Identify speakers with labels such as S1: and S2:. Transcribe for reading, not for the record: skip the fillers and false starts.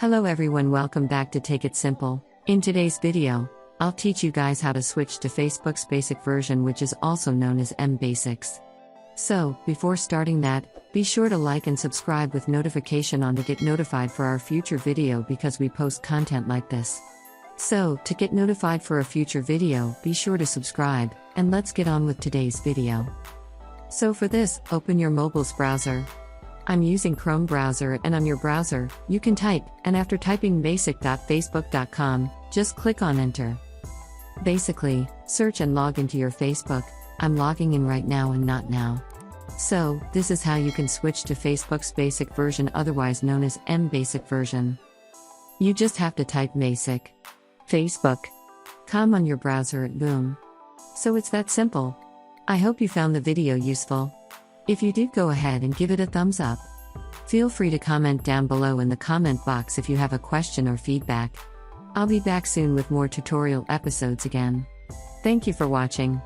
S1: Hello everyone, welcome back to Take It Simple. In today's video, I'll teach you guys how to switch to Facebook's basic version, which is also known as mBasics. So, before starting that, be sure to like and subscribe with notification on to get notified for our future video because we post content like this. So, to get notified for a future video, be sure to subscribe, and let's get on with today's video. So for this, open your mobile's browser. I'm using Chrome browser, and on your browser, you can type, and after typing basic.facebook.com, just click on enter. Basically, search and log into your Facebook. I'm logging in right now and not now. So, this is how you can switch to Facebook's basic version, otherwise known as mBasic version. You just have to type basic Facebook.com on your browser and boom. So it's that simple. I hope you found the video useful. If you did, go ahead and give it a thumbs up. Feel free to comment down below in the comment box if you have a question or feedback. I'll be back soon with more tutorial episodes again. Thank you for watching.